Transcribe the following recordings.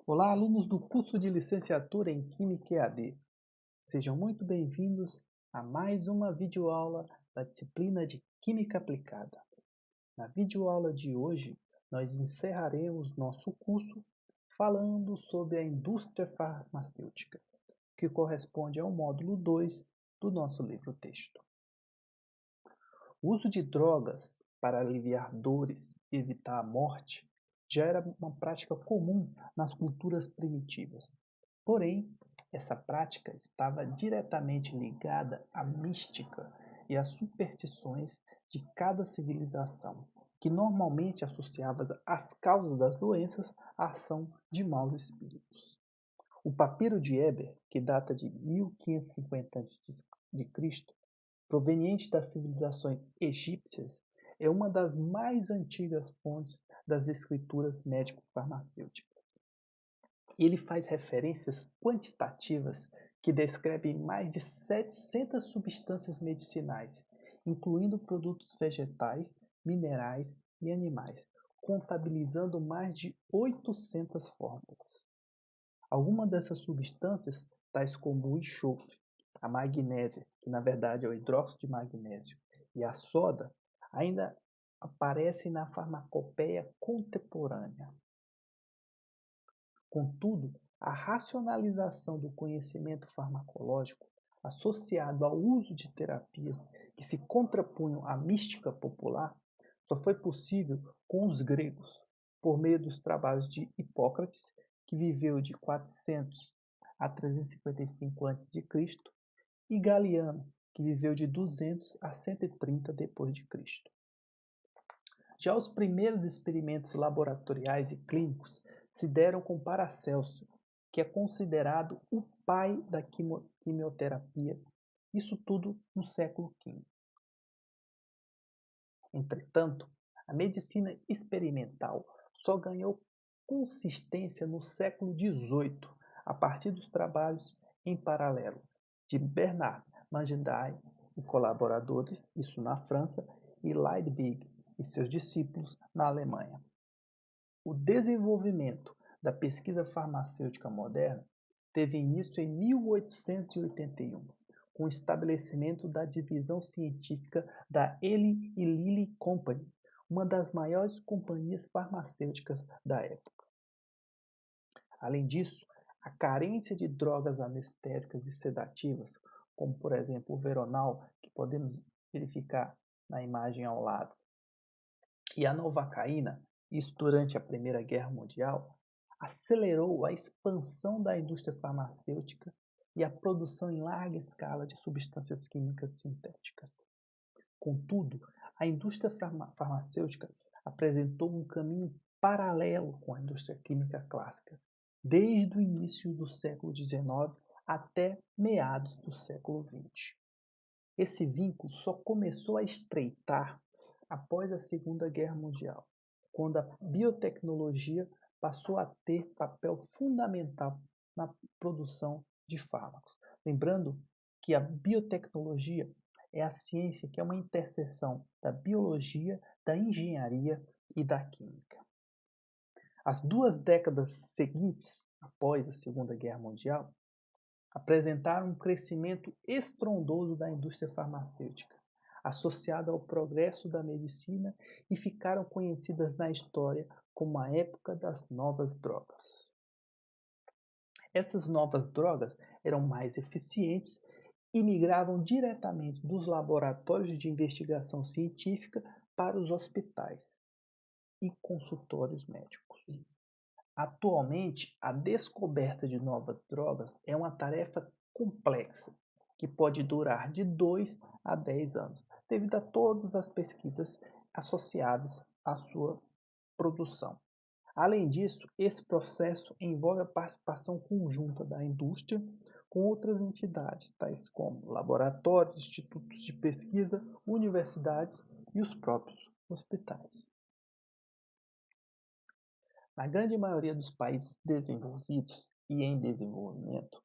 Olá, alunos do curso de licenciatura em Química EAD. Sejam muito bem-vindos a mais uma videoaula da disciplina de Química Aplicada. Na videoaula de hoje, nós encerraremos nosso curso falando sobre a indústria farmacêutica, que corresponde ao módulo 2 do nosso livro-texto. O uso de drogas para aliviar dores e evitar a morte já era uma prática comum nas culturas primitivas. Porém, essa prática estava diretamente ligada à mística e às superstições de cada civilização, que normalmente associava as causas das doenças à ação de maus espíritos. O papiro de Eber, que data de 1550 a.C., proveniente das civilizações egípcias, é uma das mais antigas fontes das escrituras médico-farmacêuticas. Ele faz referências quantitativas que descrevem mais de 700 substâncias medicinais, incluindo produtos vegetais, minerais e animais, contabilizando mais de 800 fórmulas. Algumas dessas substâncias, tais como o enxofre, a magnésia, que na verdade é o hidróxido de magnésio, e a soda, ainda aparecem na farmacopeia contemporânea. Contudo, a racionalização do conhecimento farmacológico, associado ao uso de terapias que se contrapunham à mística popular, só foi possível com os gregos, por meio dos trabalhos de Hipócrates, que viveu de 400 a 355 a.C., e Galiano, que viveu de 200 a 130 d.C. Já os primeiros experimentos laboratoriais e clínicos se deram com Paracelso, que é considerado o pai da quimioterapia, isso tudo no século XV. Entretanto, a medicina experimental só ganhou consistência no século XVIII, a partir dos trabalhos em paralelo de Bernard Mangendai e colaboradores, isso na França, e Liebig e seus discípulos na Alemanha. O desenvolvimento da pesquisa farmacêutica moderna teve início em 1881, com o estabelecimento da divisão científica da Eli e Lilly Company, uma das maiores companhias farmacêuticas da época. Além disso, a carência de drogas anestésicas e sedativas, como por exemplo o Veronal, que podemos verificar na imagem ao lado, e a novacaína, isso durante a Primeira Guerra Mundial, acelerou a expansão da indústria farmacêutica e a produção em larga escala de substâncias químicas sintéticas. Contudo, a indústria farmacêutica apresentou um caminho paralelo com a indústria química clássica, desde o início do século XIX até meados do século XX. Esse vínculo só começou a estreitar após a Segunda Guerra Mundial, quando a biotecnologia passou a ter papel fundamental na produção de fármacos. Lembrando que a biotecnologia é a ciência que é uma interseção da biologia, da engenharia e da química. As 2 décadas seguintes, após a Segunda Guerra Mundial, apresentaram um crescimento estrondoso da indústria farmacêutica, associado ao progresso da medicina, e ficaram conhecidas na história como a época das novas drogas. Essas novas drogas eram mais eficientes e migravam diretamente dos laboratórios de investigação científica para os hospitais e consultórios médicos. Atualmente, a descoberta de novas drogas é uma tarefa complexa, que pode durar de 2 a 10 anos, devido a todas as pesquisas associadas à sua produção. Além disso, esse processo envolve a participação conjunta da indústria com outras entidades, tais como laboratórios, institutos de pesquisa, universidades e os próprios hospitais. Na grande maioria dos países desenvolvidos e em desenvolvimento,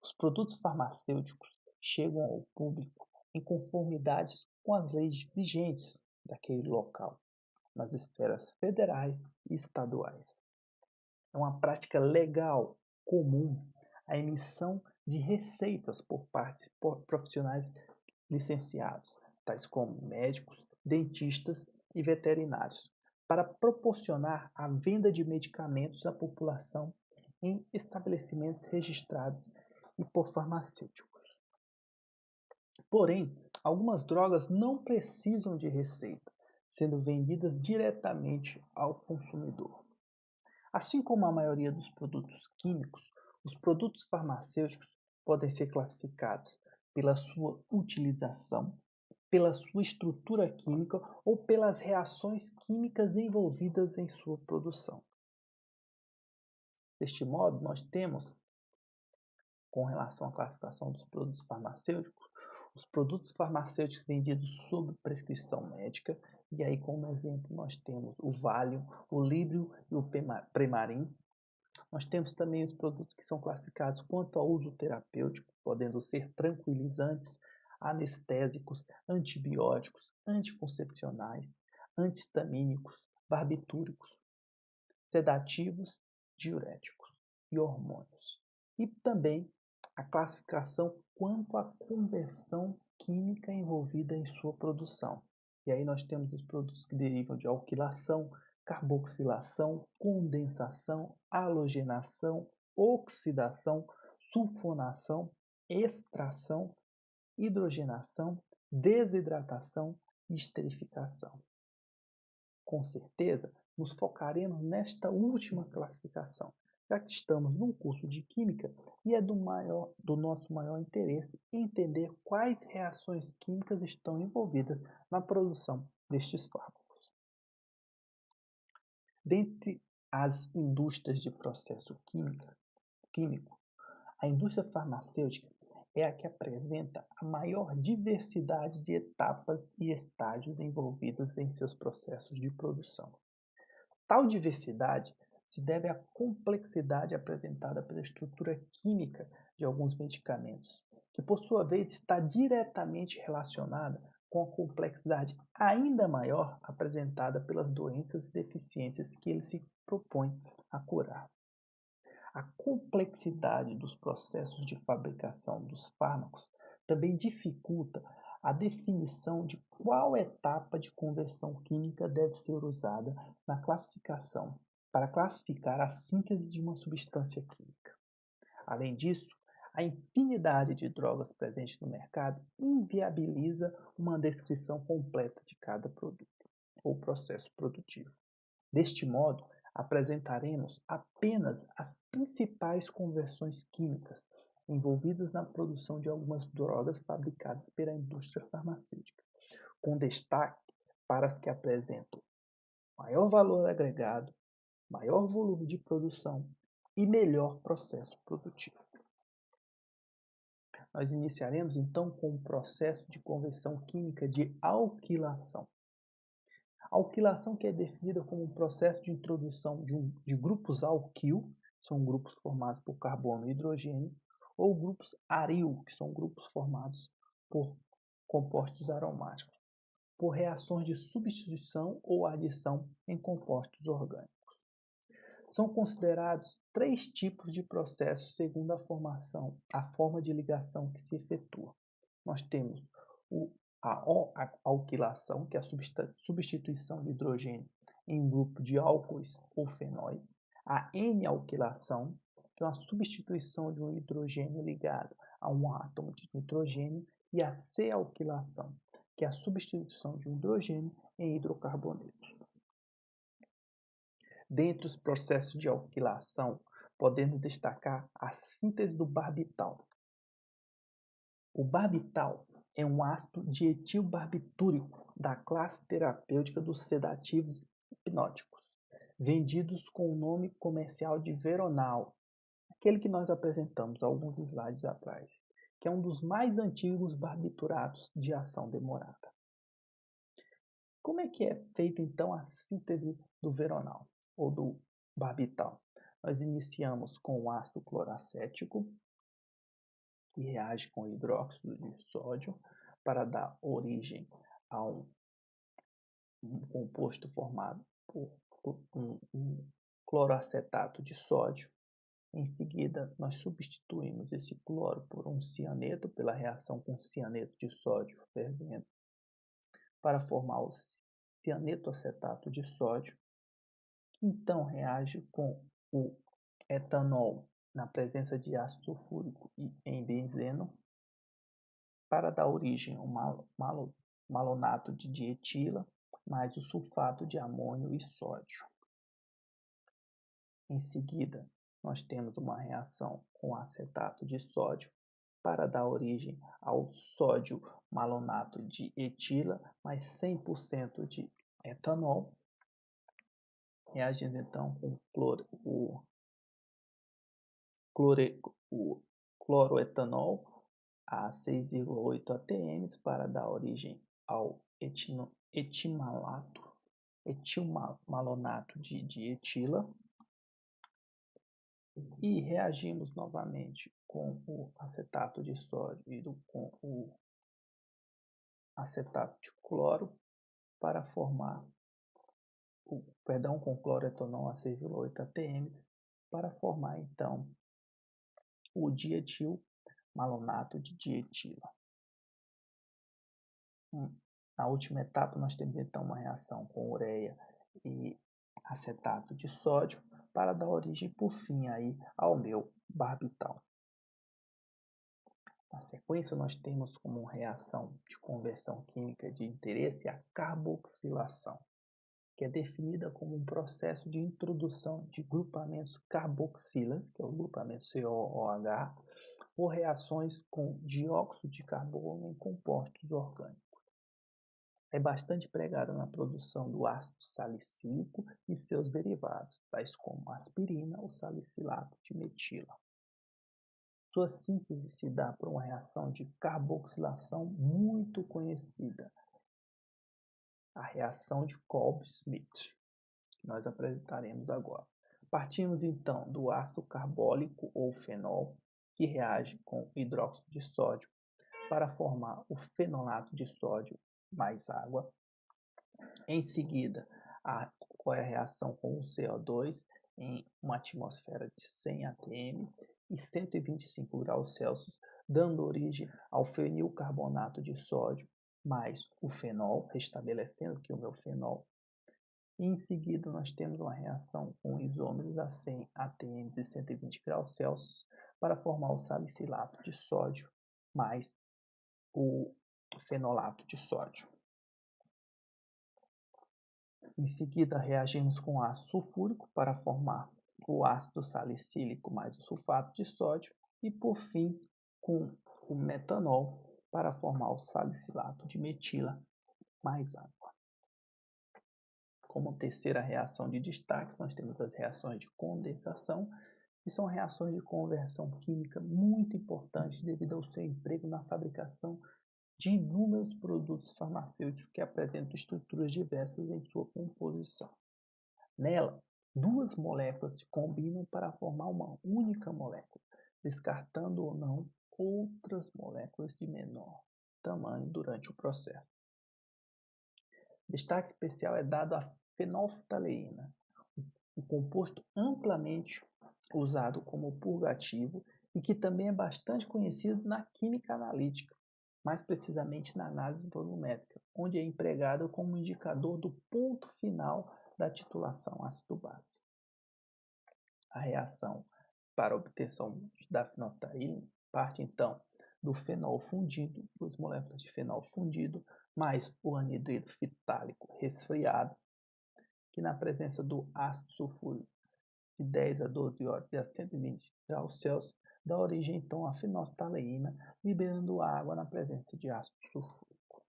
os produtos farmacêuticos chegam ao público em conformidade com as leis vigentes daquele local, nas esferas federais e estaduais. É uma prática legal comum a emissão de receitas por parte de profissionais licenciados, tais como médicos, dentistas e veterinários, para proporcionar a venda de medicamentos à população em estabelecimentos registrados e por farmacêuticos. Porém, algumas drogas não precisam de receita, sendo vendidas diretamente ao consumidor. Assim como a maioria dos produtos químicos, os produtos farmacêuticos podem ser classificados pela sua utilização, pela sua estrutura química ou pelas reações químicas envolvidas em sua produção. Deste modo, nós temos, com relação à classificação dos produtos farmacêuticos, os produtos farmacêuticos vendidos sob prescrição médica, e aí como exemplo nós temos o Valium, o Librium e o Premarin. Nós temos também os produtos que são classificados quanto ao uso terapêutico, podendo ser tranquilizantes, anestésicos, antibióticos, anticoncepcionais, antihistamínicos, barbitúricos, sedativos, diuréticos e hormônios. E também a classificação quanto à conversão química envolvida em sua produção. E aí nós temos os produtos que derivam de alquilação, carboxilação, condensação, halogenação, oxidação, sulfonação, extração, hidrogenação, desidratação e esterificação. Com certeza, nos focaremos nesta última classificação, já que estamos num curso de Química e é do nosso maior interesse entender quais reações químicas estão envolvidas na produção destes fármacos. Dentre as indústrias de processo químico, a indústria farmacêutica é a que apresenta a maior diversidade de etapas e estágios envolvidos em seus processos de produção. Tal diversidade se deve à complexidade apresentada pela estrutura química de alguns medicamentos, que por sua vez está diretamente relacionada com a complexidade ainda maior apresentada pelas doenças e deficiências que ele se propõe a curar. A complexidade dos processos de fabricação dos fármacos também dificulta a definição de qual etapa de conversão química deve ser usada na classificação para classificar a síntese de uma substância química. Além disso, a infinidade de drogas presentes no mercado inviabiliza uma descrição completa de cada produto ou processo produtivo. Deste modo, apresentaremos apenas as principais conversões químicas envolvidas na produção de algumas drogas fabricadas pela indústria farmacêutica, com destaque para as que apresentam maior valor agregado, maior volume de produção e melhor processo produtivo. Nós iniciaremos então com o processo de conversão química de alquilação. A alquilação que é definida como um processo de introdução de grupos alquil, que são grupos formados por carbono e hidrogênio, ou grupos aril, que são grupos formados por compostos aromáticos, por reações de substituição ou adição em compostos orgânicos. São considerados 3 tipos de processos segundo a forma de ligação que se efetua. Nós temos a alquilação, que é a substituição de hidrogênio em um grupo de álcoois ou fenóis. A N-alquilação, que é uma substituição de um hidrogênio ligado a um átomo de nitrogênio. E a C-alquilação, que é a substituição de um hidrogênio em hidrocarbonetos. Dentre os processos de alquilação, podemos destacar a síntese do barbital. O barbital é um ácido dietilbarbitúrico da classe terapêutica dos sedativos hipnóticos, vendidos com o nome comercial de Veronal, aquele que nós apresentamos alguns slides atrás, que é um dos mais antigos barbituratos de ação demorada. Como é que é feita então a síntese do Veronal ou do barbital? Nós iniciamos com o ácido cloracético, que reage com hidróxido de sódio para dar origem a um composto formado por um cloroacetato de sódio. Em seguida, nós substituímos esse cloro por um cianeto pela reação com cianeto de sódio fervendo para formar o cianeto acetato de sódio, que então reage com o etanol na presença de ácido sulfúrico e em benzeno para dar origem ao malonato de dietila mais o sulfato de amônio e sódio. Em seguida, nós temos uma reação com acetato de sódio para dar origem ao sódio malonato de etila mais 100% de etanol, reagindo então com o cloroetanol a 6,8 atm para dar origem ao etilmalonato de dietila. E reagimos novamente com o acetato de sódio e com o acetato de cloro para formar com cloroetanol a 6,8 atm para formar então o dietilmalonato de dietila. Na última etapa nós temos então uma reação com ureia e acetato de sódio para dar origem por fim aí ao meu barbital. Na sequência, nós temos como reação de conversão química de interesse a carboxilação, que é definida como um processo de introdução de grupamentos carboxilas, que é o grupamento COOH, ou reações com dióxido de carbono em compostos orgânicos. É bastante empregada na produção do ácido salicílico e seus derivados, tais como a aspirina ou salicilato de metila. Sua síntese se dá por uma reação de carboxilação muito conhecida, a reação de Kolb-Schmitt, que nós apresentaremos agora. Partimos então do ácido carbólico ou fenol, que reage com hidróxido de sódio para formar o fenolato de sódio mais água. Em seguida, ocorre a reação com o CO2 em uma atmosfera de 100 atm e 125 graus Celsius, dando origem ao fenilcarbonato de sódio mais o fenol, restabelecendo aqui o meu fenol. E em seguida, nós temos uma reação com isômeros a 100 atm e 120 graus Celsius para formar o salicilato de sódio mais o fenolato de sódio. Em seguida, reagimos com ácido sulfúrico para formar o ácido salicílico mais o sulfato de sódio e, por fim, com o metanol para formar o salicilato de metila mais água. Como terceira reação de destaque, nós temos as reações de condensação, que são reações de conversão química muito importantes devido ao seu emprego na fabricação de inúmeros produtos farmacêuticos que apresentam estruturas diversas em sua composição. Nela, duas moléculas se combinam para formar uma única molécula, descartando ou não outras moléculas de menor tamanho durante o processo. Destaque especial é dado à fenolftaleína, um composto amplamente usado como purgativo e que também é bastante conhecido na química analítica, mais precisamente na análise volumétrica, onde é empregado como indicador do ponto final da titulação ácido-base. A reação para a obtenção da fenolftaleína parte então do fenol fundido, duas moléculas de fenol fundido, mais o anidrido fitálico resfriado, que na presença do ácido sulfúrico de 10 a 12 horas e a 120 graus Celsius, dá origem então à fenolftaleína, liberando água na presença de ácido sulfúrico.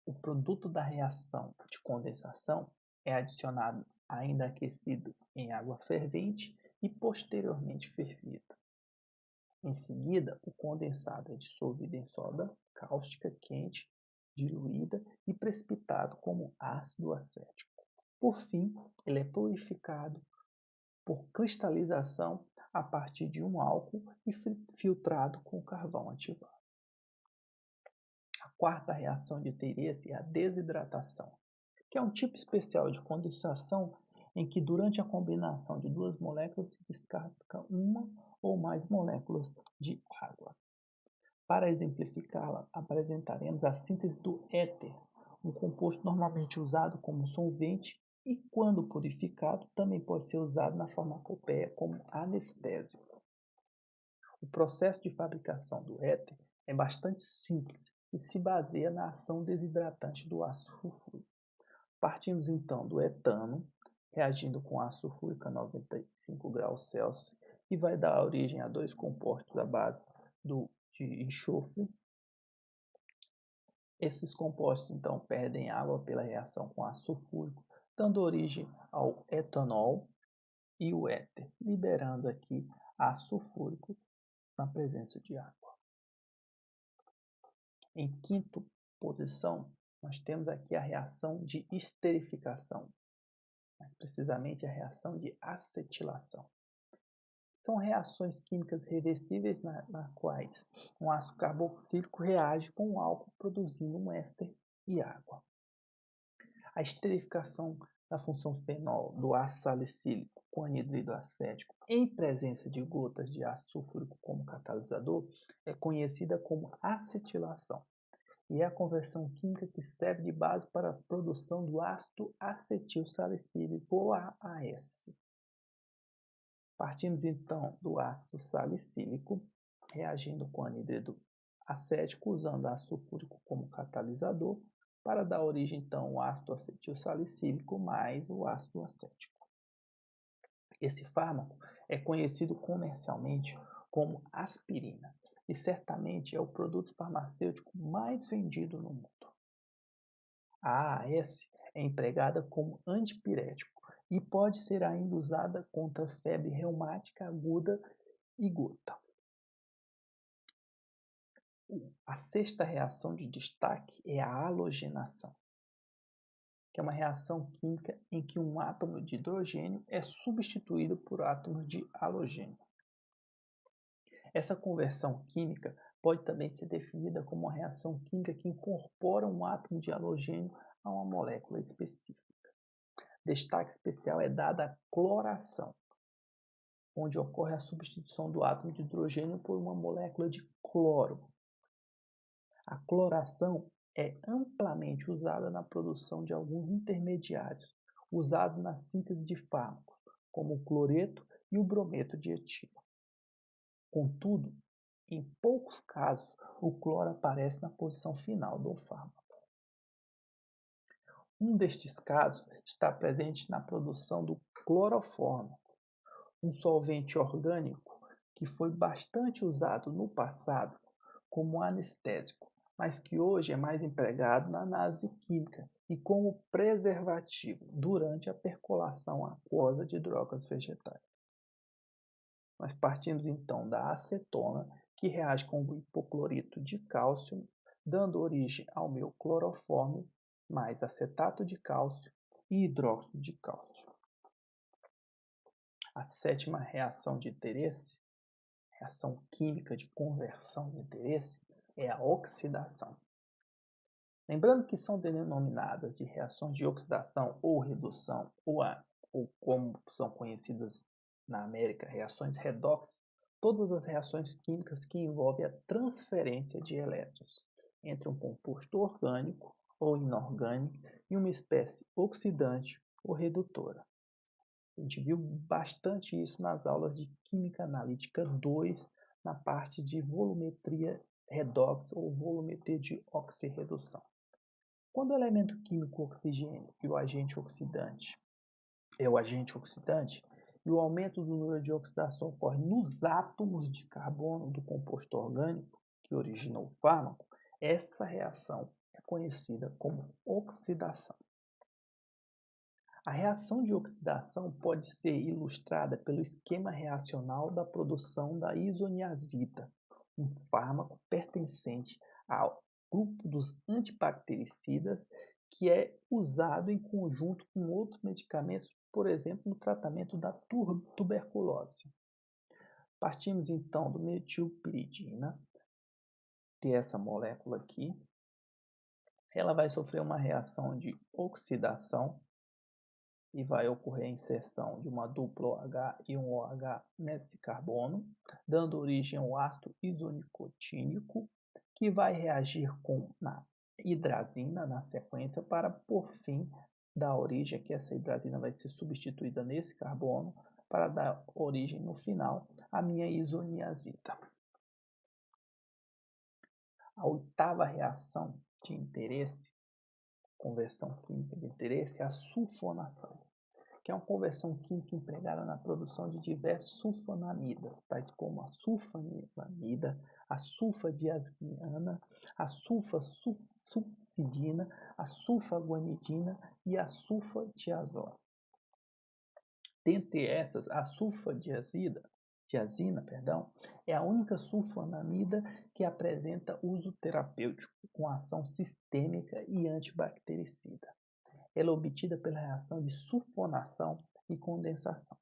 O produto da reação de condensação é adicionado ainda aquecido em água fervente e posteriormente fervido. Em seguida, o condensado é dissolvido em soda cáustica quente, diluída e precipitado como ácido acético. Por fim, ele é purificado por cristalização a partir de um álcool e filtrado com carvão ativado. A quarta reação de interesse é a desidratação, que é um tipo especial de condensação em que durante a combinação de duas moléculas se descarta uma ou mais moléculas de água. Para exemplificá-la, apresentaremos a síntese do éter, um composto normalmente usado como solvente e, quando purificado, também pode ser usado na farmacopeia como anestésico. O processo de fabricação do éter é bastante simples e se baseia na ação desidratante do ácido sulfúrico. Partimos então do etano, reagindo com ácido sulfúrico a 95 graus Celsius, e vai dar origem a dois compostos à base de enxofre. Esses compostos então perdem água pela reação com ácido sulfúrico, dando origem ao etanol e o éter, liberando aqui ácido sulfúrico na presença de água. Em quinta posição, nós temos aqui a reação de esterificação, mais precisamente a reação de acetilação. São reações químicas reversíveis nas quais um ácido carboxílico reage com o álcool produzindo um éster e água. A esterificação da função fenol do ácido salicílico com anidrido acético em presença de gotas de ácido sulfúrico como catalisador é conhecida como acetilação e é a conversão química que serve de base para a produção do ácido acetil salicílico ou AAS. Partimos então do ácido salicílico, reagindo com anidrido acético, usando ácido sulfúrico como catalisador, para dar origem então ao ácido acetil salicílico mais o ácido acético. Esse fármaco é conhecido comercialmente como aspirina e certamente é o produto farmacêutico mais vendido no mundo. A AAS é empregada como antipirético e pode ser ainda usada contra febre reumática aguda e gota. A sexta reação de destaque é a halogenação, que é uma reação química em que um átomo de hidrogênio é substituído por átomos de halogênio. Essa conversão química pode também ser definida como uma reação química que incorpora um átomo de halogênio a uma molécula específica. Destaque especial é dado à cloração, onde ocorre a substituição do átomo de hidrogênio por uma molécula de cloro. A cloração é amplamente usada na produção de alguns intermediários, usados na síntese de fármacos, como o cloreto e o brometo de etilo. Contudo, em poucos casos, o cloro aparece na posição final do fármaco. Um destes casos está presente na produção do cloroformo, um solvente orgânico que foi bastante usado no passado como anestésico, mas que hoje é mais empregado na análise química e como preservativo durante a percolação aquosa de drogas vegetais. Nós partimos então da acetona, que reage com o hipoclorito de cálcio, dando origem ao meu cloroforme, mais acetato de cálcio e hidróxido de cálcio. A sétima reação de interesse, reação química de conversão de interesse, é a oxidação. Lembrando que são denominadas de reações de oxidação ou redução, ou como são conhecidas na América, reações redox, todas as reações químicas que envolvem a transferência de elétrons entre um composto orgânico ou inorgânico e uma espécie oxidante ou redutora. A gente viu bastante isso nas aulas de Química Analítica 2, na parte de volumetria redox ou volumetria de oxirredução. Quando o elemento químico oxigênio e o agente oxidante e o aumento do número de oxidação ocorre nos átomos de carbono do composto orgânico que origina o fármaco, essa reação é conhecida como oxidação. A reação de oxidação pode ser ilustrada pelo esquema reacional da produção da isoniazida, um fármaco pertencente ao grupo dos antibactericidas que é usado em conjunto com outros medicamentos, por exemplo, no tratamento da tuberculose. Partimos então do metilpiridina, que é essa molécula aqui, ela vai sofrer uma reação de oxidação e vai ocorrer a inserção de uma dupla OH e um OH nesse carbono, dando origem ao ácido isonicotínico, que vai reagir com a hidrazina na sequência para, por fim, dar origem, que essa hidrazina vai ser substituída nesse carbono para dar origem, no final, à minha isoniazida. A oitava reação de interesse, conversão química de interesse, é a sulfonação, que é uma conversão química empregada na produção de diversos sulfonamidas, tais como a sulfanilamida, a sulfadiazina, a sulfsuccidina, a sulfaguanidina e a sulfadiazol. Dentre essas, a sulfadiazina, é a única sulfonamida que apresenta uso terapêutico com ação sistêmica e antibactericida. Ela é obtida pela reação de sulfonação e condensação.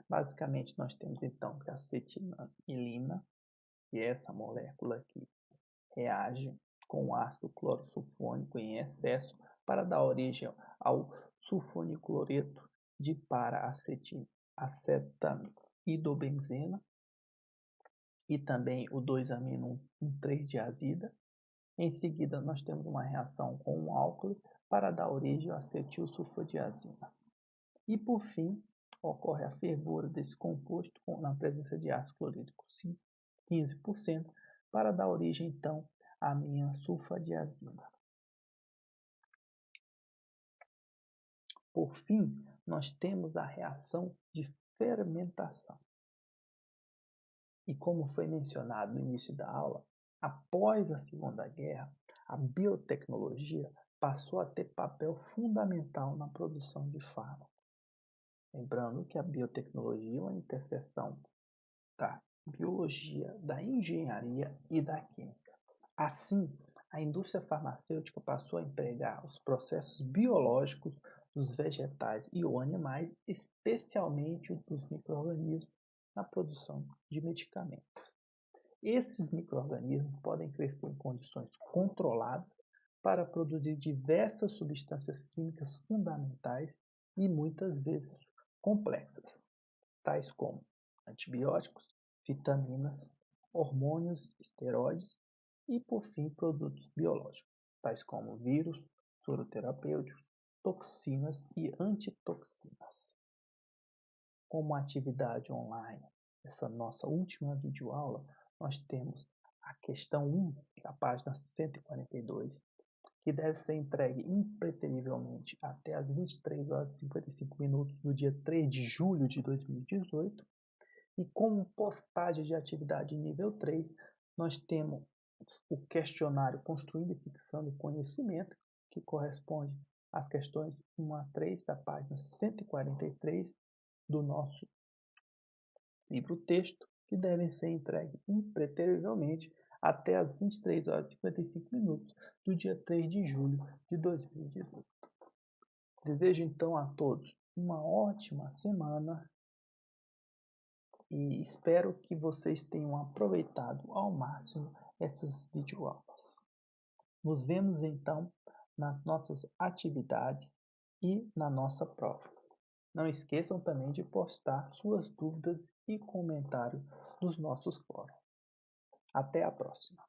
Basicamente, nós temos então a acetinilina, que é essa molécula que reage com o ácido clorosulfônico em excesso para dar origem ao sulfonicloreto de para-acetamidobenzena e também o 2-amino-1,3-diazida. Em seguida, nós temos uma reação com um álcool para dar origem à acetilsulfodiazina. E, por fim, ocorre a fervura desse composto na presença de ácido clorídrico 15% para dar origem, então, à minha sulfadiazina. Por fim, nós temos a reação de fermentação. E como foi mencionado no início da aula, após a Segunda Guerra, a biotecnologia passou a ter papel fundamental na produção de fármacos. Lembrando que a biotecnologia é uma interseção da biologia, da engenharia e da química. Assim, a indústria farmacêutica passou a empregar os processos biológicos dos vegetais e ou animais, especialmente dos micro-organismos, na produção de medicamentos. Esses micro-organismos podem crescer em condições controladas para produzir diversas substâncias químicas fundamentais e muitas vezes complexas, tais como antibióticos, vitaminas, hormônios, esteroides e, por fim, produtos biológicos, tais como vírus, soroterapêuticos, toxinas e antitoxinas. Como atividade online, essa nossa última videoaula, nós temos a questão 1, da página 142, que deve ser entregue impreterivelmente até as 23 horas e 55 minutos do dia 3 de julho de 2018. E como postagem de atividade nível 3, nós temos o questionário Construindo e Fixando Conhecimento, que corresponde às questões 1 a 3 da página 143 do nosso livro-texto, que devem ser entregues impreterivelmente até as 23 horas e 55 minutos do dia 3 de julho de 2018. Desejo então a todos uma ótima semana e espero que vocês tenham aproveitado ao máximo essas videoaulas. Nos vemos então nas nossas atividades e na nossa prova. Não esqueçam também de postar suas dúvidas e comentários nos nossos fóruns. Até a próxima!